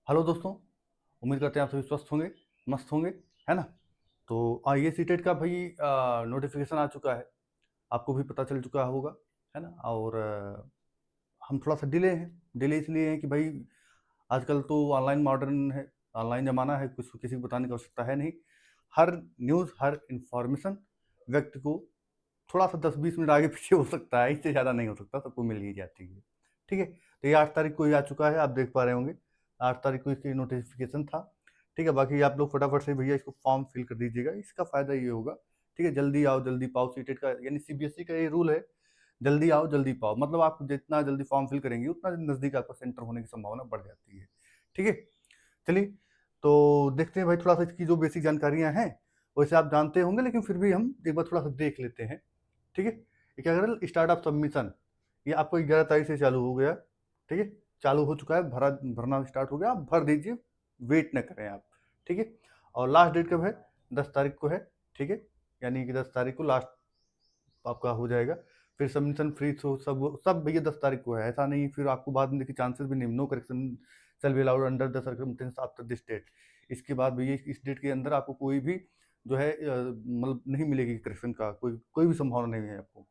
Hello दोस्तों। उम्मीद करते हैं आप सभी स्वस्थ होंगे, मस्त होंगे, है ना। तो ये सीटेट का भाई नोटिफिकेशन आ चुका है, आपको भी पता चल चुका होगा, है ना। और हम थोड़ा सा डिले हैं। डिले इसलिए है कि भाई आजकल तो ऑनलाइन मॉडर्न है, ऑनलाइन ज़माना है, कुछ किसी को बताने की आवश्यकता है नहीं। हर न्यूज़, हर इंफॉर्मेशन व्यक्ति को थोड़ा सा 10-20 मिनट आगे पीछे हो सकता है, इससे ज़्यादा नहीं हो सकता, सबको मिल ही जाती है। ठीक है, तो ये 8 तारीख को ही आ चुका है, आप देख पा रहे होंगे। 8 तारीख को इसकी नोटिफिकेशन था। ठीक है, बाकी आप लोग फटाफट से भैया इसको फॉर्म फिल कर दीजिएगा। इसका फ़ायदा ये होगा, ठीक है, जल्दी आओ जल्दी पाओ सीटेट का, यानी सीबीएसई का ये रूल है, जल्दी आओ जल्दी पाओ। मतलब आप जितना जल्दी फॉर्म फिल करेंगे उतना नज़दीक आपका सेंटर होने की संभावना बढ़ जाती है। ठीक है, चलिए, तो देखते हैं भाई थोड़ा सा इसकी जो बेसिक जानकारियाँ हैं वैसे आप जानते होंगे, लेकिन फिर भी हम एक बार थोड़ा सा देख लेते हैं। ठीक है, ये क्या करें, स्टार्ट ऑफ सबमिशन, ये आपको 11 तारीख से चालू हो गया। ठीक है, चालू हो चुका है, भरना स्टार्ट हो गया, आप भर दीजिए, वेट न करें आप। ठीक है, और लास्ट डेट कब है, 10 तारीख को है। ठीक है, यानी कि 10 तारीख को लास्ट आपका हो जाएगा। फिर सबमिशन फ्री तो सब सब भैया 10 तारीख को है, ऐसा नहीं फिर आपको बाद में देखिए चांसेस भी नहीं, no correction shall be allowed under the circumstance after this date. इसके बाद भैया इस डेट के अंदर आपको कोई भी जो है मतलब नहीं मिलेगी करेक्शन का, कोई कोई भी संभावना नहीं है आपको।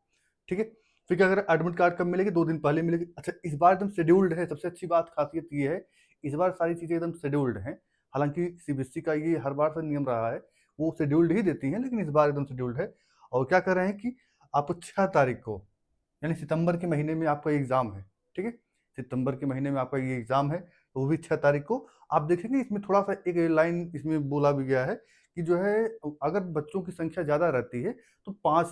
ठीक है, फिर क्या करें, एडमिट कार्ड कब मिलेगी, 2 दिन पहले मिलेगी। अच्छा, इस बार एकदम शेड्यूल्ड है, सबसे अच्छी बात खासियत ये है, इस बार सारी चीज़ें एकदम शेड्यूल्ड हैं। हालांकि सीबीएसई का ये हर बार से नियम रहा है, वो शेड्यूल्ड ही देती है, लेकिन इस बार एकदम शेड्यूल्ड है। और क्या कर रहे हैं कि आपको 6 तारीख को, यानी सितंबर के महीने में आपका एग्जाम है। ठीक है, सितंबर के महीने में आपका ये एग्जाम है, तो वो भी 6 तारीख को। आप देखेंगे इसमें थोड़ा सा एक लाइन इसमें बोला भी गया है कि जो है अगर बच्चों की संख्या ज़्यादा रहती है तो 5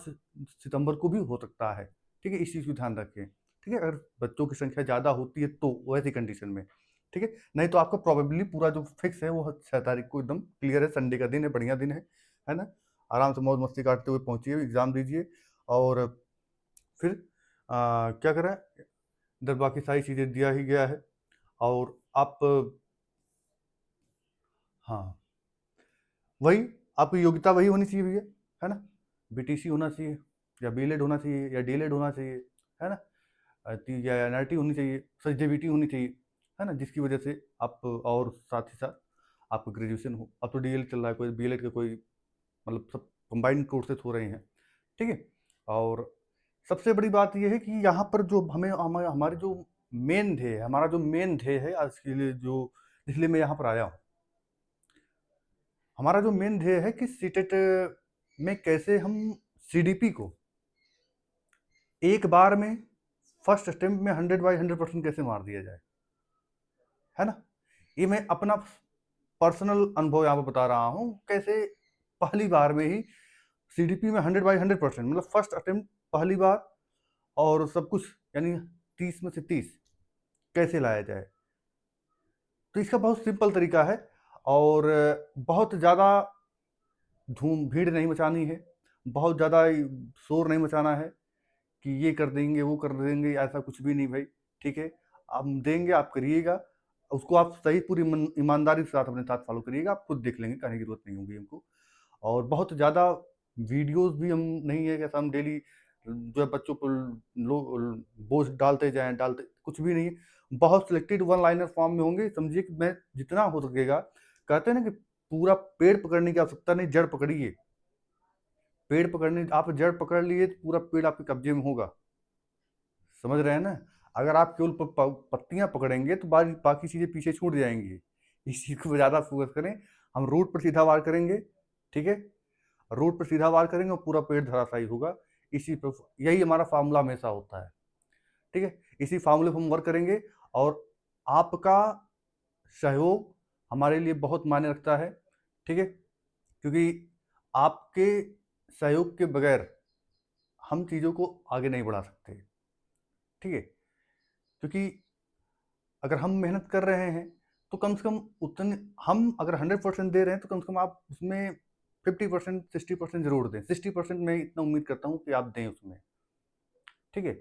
सितंबर को भी हो सकता है। ठीक है, इस चीज़ को ध्यान रखें। ठीक है, अगर बच्चों की संख्या ज़्यादा होती है तो वैसी कंडीशन में। ठीक है, नहीं तो आपका प्रॉबेबली पूरा जो फिक्स है वो 6 तारीख को एकदम क्लियर है, संडे का दिन है, बढ़िया दिन है ना। आराम से मौज मस्ती काटते हुए पहुंचिए, एग्जाम दीजिए। और फिर क्या करें, इधर बाकी सारी चीज़ें दिया ही गया है। और आप, हाँ, वही आपकी योग्यता वही होनी चाहिए भैया, है ना। बीटीसी होना चाहिए, या बीएलएड होना चाहिए, या डीएलएड होना चाहिए, है ना। या एनआरटी होनी चाहिए, सच जेबीटी होनी चाहिए, है ना, जिसकी वजह से आप, और साथ ही साथ आपको ग्रेजुएशन हो। अब तो डीएलएड चल रहा है, कोई बीएलएड का कोई, मतलब सब कंबाइंड कोर्सेज हो रहे हैं। ठीक है, और सबसे बड़ी बात यह है कि यहाँ पर जो हमारी जो मेन ध्येय है, हमारा जो मेन ध्येय है आज के लिए, जो इसलिए मैं यहाँ पर आया हूँ, हमारा जो मेन ध्येय है कि सीटेट में कैसे हम सीडीपी को एक बार में फर्स्ट अटेम्प्ट में 100/100% कैसे मार दिया जाए, है ना। ये मैं अपना पर्सनल अनुभव यहाँ पर बता रहा हूँ, कैसे पहली बार में ही सीडीपी में 100/100%, मतलब फर्स्ट अटेम्प्ट पहली बार, और सब कुछ, यानी 30 में से 30 कैसे लाया जाए। तो इसका बहुत सिंपल तरीका है, और बहुत ज़्यादा धूम भीड़ नहीं मचानी है, बहुत ज़्यादा शोर नहीं मचाना है कि ये कर देंगे वो कर देंगे, ऐसा कुछ भी नहीं भाई। ठीक है, हम देंगे, आप करिएगा, उसको आप सही पूरी ईमानदारी के साथ अपने साथ फॉलो करिएगा, आप खुद देख लेंगे, कहने की जरूरत नहीं होगी हमको। और बहुत ज़्यादा वीडियोस भी हम नहीं है कि हम डेली जो है बच्चों को बोझ डालते जाएं, डालते कुछ भी नहीं है। बहुत सिलेक्टेड वन लाइनर फॉर्म में होंगे, समझिए कि मैं जितना हो सकेगा, कहते हैं ना कि पूरा पेड़ पकड़ने की आवश्यकता नहीं, जड़ पकड़िए। पेड़ पकड़ने, आप जड़ पकड़ लिए तो पूरा पेड़ आपके कब्जे में होगा, समझ रहे हैं ना। अगर आप केवल पत्तियां पकड़ेंगे तो बाकी चीजें पीछे छूट जाएंगी। इस चीज को ज्यादा फोकस करें, हम रूट पर सीधा वार करेंगे। ठीक है, रूट पर सीधा वार करेंगे और पूरा पेड़ धराशायी होगा। इसी पर, यही हमारा फार्मूला हमेशा होता है। ठीक है, इसी फार्मूले पर हम वर्क करेंगे, और आपका सहयोग हमारे लिए बहुत मायने रखता है। ठीक है, क्योंकि आपके सहयोग के बगैर हम चीज़ों को आगे नहीं बढ़ा सकते। ठीक है, क्योंकि अगर हम मेहनत कर रहे हैं तो कम से कम उतने, हम अगर 100% दे रहे हैं तो कम से कम आप उसमें 50%, 60% जरूर दें। 60% मैं इतना उम्मीद करता हूँ कि आप दें उसमें। ठीक है,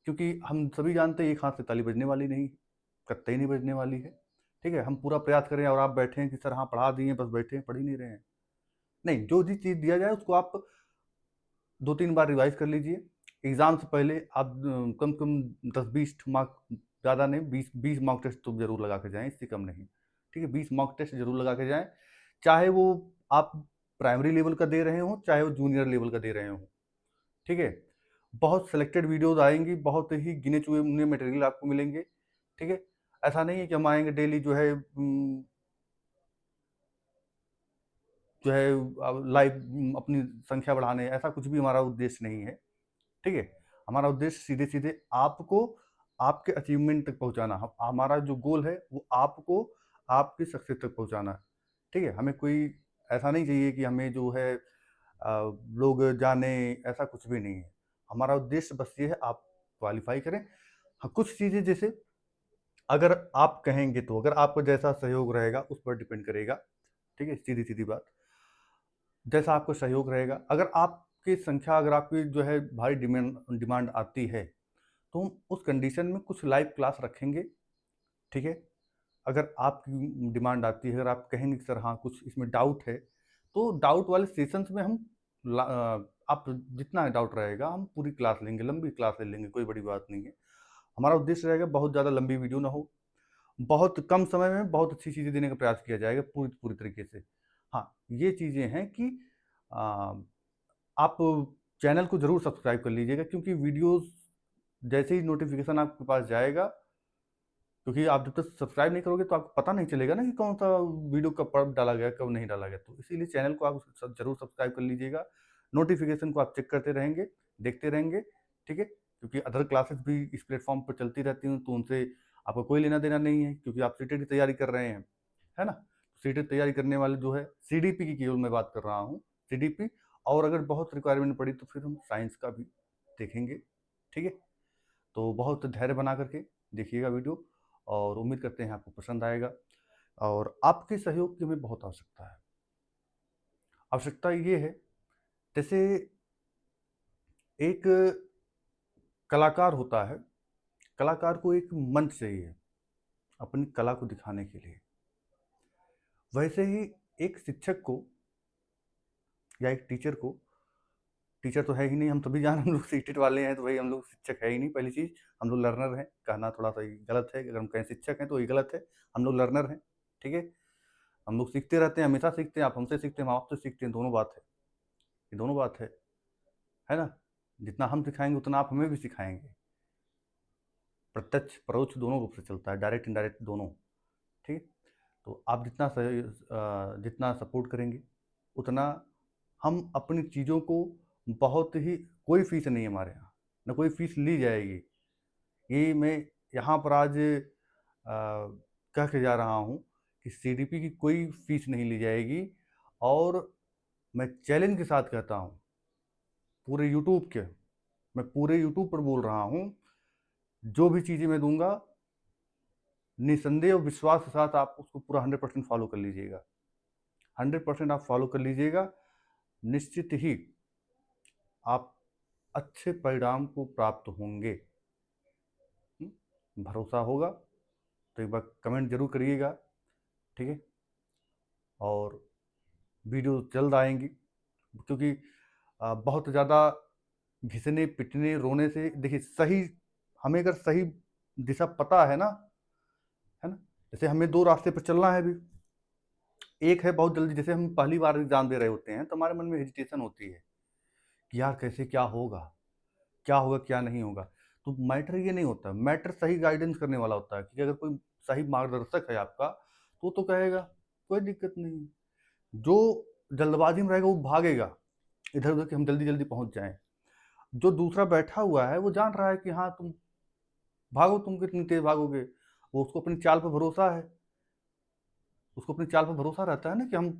क्योंकि हम सभी जानते हैं एक हाथ से ताली बजने वाली नहीं, कत्ते ही नहीं बजने वाली है। ठीक है, हम पूरा प्रयास करें और आप बैठे हैं कि सर हाँ पढ़ा दिए, बस बैठे हैं, पढ़ ही नहीं रहे हैं। नहीं, जो भी चीज़ दिया जाए उसको आप 2-3 बार रिवाइज कर लीजिए। एग्जाम से पहले आप कम 10-20 मार्क, ज़्यादा नहीं, 20 मॉक टेस्ट तो जरूर लगा के जाएं, इससे कम नहीं। ठीक है, 20 मॉक टेस्ट ज़रूर लगा के जाएँ, चाहे वो आप प्राइमरी लेवल का दे रहे हों, चाहे वो जूनियर लेवल का दे रहे हों, ठीक है? बहुत सिलेक्टेड वीडियोज़ आएँगी, बहुत ही गिने-चुने मटेरियल आपको मिलेंगे, ठीक है? ऐसा नहीं है कि हम आएँगे डेली जो है लाइव अपनी संख्या बढ़ाने, ऐसा कुछ भी हमारा उद्देश्य नहीं है, ठीक है? हमारा उद्देश्य सीधे-सीधे आपको आपके अचीवमेंट तक पहुँचाना। ह हमारा जो गोल है वो आपको आपकी सक्सेस तक पहुँचाना है, ठीक है? हमें कोई ऐसा नहीं चाहिए कि हमें जो है लोग जानें, ऐसा कुछ भी नहीं है। हमारा उद्देश्य बस ये है आप क्वालीफ़ाई करें। हाँ, कुछ चीज़ें जैसे अगर आप कहेंगे तो, अगर आपका जैसा सहयोग रहेगा उस पर डिपेंड करेगा, ठीक है? सीधी-सीधी बात। जैसा आपको सहयोग रहेगा, अगर आपकी संख्या अगर आपकी जो है भारी डिमांड डिमांड आती है, तो हम उस कंडीशन में कुछ लाइव क्लास रखेंगे, ठीक है? अगर आपकी डिमांड आती है, अगर आप कहेंगे कि सर हाँ, कुछ इसमें डाउट है, तो डाउट वाले सेशंस में हम आप जितना डाउट रहेगा हम पूरी क्लास लेंगे, लंबी क्लास ले लेंगे, कोई बड़ी बात नहीं है। हमारा उद्देश्य रहेगा बहुत ज़्यादा लंबी वीडियो ना हो, बहुत कम समय में बहुत अच्छी चीज़ें देने का प्रयास किया जाएगा पूरी पूरी तरीके से। हाँ, ये चीज़ें हैं कि अ, आप चैनल को ज़रूर सब्सक्राइब कर लीजिएगा, क्योंकि वीडियोज़ जैसे ही नोटिफ़िकेशन आपके पास जाएगा, क्योंकि आप जब तक सब्सक्राइब नहीं करोगे तो आपको पता नहीं चलेगा ना कि कौन-सा वीडियो कब डाला गया, कब नहीं डाला गया। तो इसीलिए चैनल को आप ज़रूर सब्सक्राइब कर लीजिएगा। नोटिफ़िकेशन को आप चेक करते रहेंगे, देखते रहेंगे, ठीक है? क्योंकि अदर क्लासेस भी इस प्लेटफ़ॉर्म पर चलती रहती हैं, तो उनसे आपको कोई लेना-देना नहीं है, क्योंकि आप सीटेट की तैयारी कर रहे हैं, है ना? सीटेट तैयारी करने वाले जो है सीडीपी की केवल मैं बात कर रहा हूँ, सीडीपी, और अगर बहुत रिक्वायरमेंट पड़ी तो फिर हम साइंस का भी देखेंगे, ठीक है? तो बहुत धैर्य बना करके देखिएगा वीडियो, और उम्मीद करते हैं आपको पसंद आएगा, और आपके सहयोग की हमें बहुत आवश्यकता है। आवश्यकता ये है, जैसे एक कलाकार होता है, कलाकार को एक मंच चाहिए अपनी कला को दिखाने के लिए। वैसे ही एक शिक्षक को या एक टीचर को, टीचर तो है ही नहीं, हम तभी जान हम लोग सीटेट वाले हैं, तो भाई हम लोग शिक्षक है ही नहीं, पहली चीज़। हम लोग लर्नर हैं, कहना थोड़ा-सा ये गलत है, अगर हम कहें शिक्षक हैं तो ये गलत है, हम लोग लर्नर हैं, ठीक है? हम लोग सीखते रहते हैं, हमेशा सीखते हैं, आप हमसे सीखते हैं, हम आपसे सीखते हैं, दोनों बात है। ये दोनों बात है ना? जितना हम सिखाएँगे उतना आप हमें भी सिखाएँगे। प्रत्यक्ष, परोक्ष दोनों रूप से चलता है, डायरेक्ट, इनडायरेक्ट दोनों, ठीक है? तो आप जितना सपोर्ट करेंगे, उतना हम अपनी चीज़ों को बहुत ही, कोई फ़ीस नहीं है हमारे यहाँ, ना कोई फ़ीस ली जाएगी। ये मैं यहाँ पर आज कह के जा रहा हूँ कि सीडीपी की कोई फ़ीस नहीं ली जाएगी, और मैं चैलेंज के साथ कहता हूँ, पूरे यूट्यूब के, मैं पूरे यूट्यूब पर बोल रहा हूँ, जो भी चीज़ें मैं दूँगा, निसंदेह और विश्वास के साथ आप उसको पूरा 100% फ़ॉलो कर लीजिएगा। 100% आप फ़ॉलो कर लीजिएगा, निश्चित ही आप अच्छे परिणाम को प्राप्त होंगे। हुँ? भरोसा होगा तो एक बार कमेंट ज़रूर करिएगा, ठीक है? और वीडियो जल्द आएँगी, क्योंकि बहुत ज़्यादा घिसने, पिटने, रोने से देखिए, सही हमें अगर सही दिशा पता है ना? जैसे हमें 2 रास्ते पर चलना है अभी। एक है बहुत जल्दी, जैसे हम पहली बार एग्ज़ाम दे रहे होते हैं, तो हमारे मन में हेजिटेशन होती है कि यार कैसे क्या होगा? क्या होगा, क्या नहीं होगा? तो मैटर ये नहीं होता, मैटर सही गाइडेंस करने वाला होता है, कि अगर कोई सही मार्गदर्शक है आपका, तो वो तो कहेगा, कोई दिक्कत नहीं है। जो जल्दबाज़ी में रहेगा वो भागेगा, इधर-उधर कि हम जल्दी-जल्दी पहुँच जाएँ। जो दूसरा बैठा हुआ है, वो जान रहा है कि हाँ, तुम भागो, तुम कितनी तेज़ भागोगे। वो उसको अपनी चाल पे भरोसा है, उसको अपनी चाल पे भरोसा रहता है ना कि हम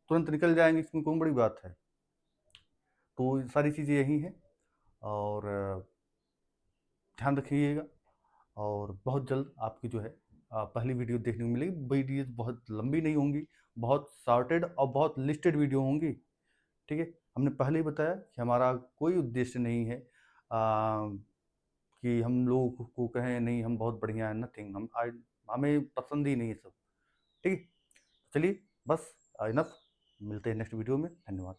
तुरंत निकल जाएँगे, इसमें कौन बड़ी बात है। तो ये सारी चीज़ें यही हैं, और ध्यान रखिएगा, और बहुत जल्द आपकी जो है पहली वीडियो देखने को मिलेगी। वीडियोज़ बहुत लंबी नहीं होंगी, बहुत शॉर्टेड और बहुत लिस्टेड वीडियो होंगी, ठीक है? हमने पहले ही बताया कि हमारा कोई उद्देश्य नहीं है कि हम लोगों को कहें नहीं हम बहुत बढ़िया हैं, नथिंग, हमें पसंद ही नहीं है सब, ठीक है? चलिए, बस इनफ, मिलते हैं नेक्स्ट वीडियो में, धन्यवाद।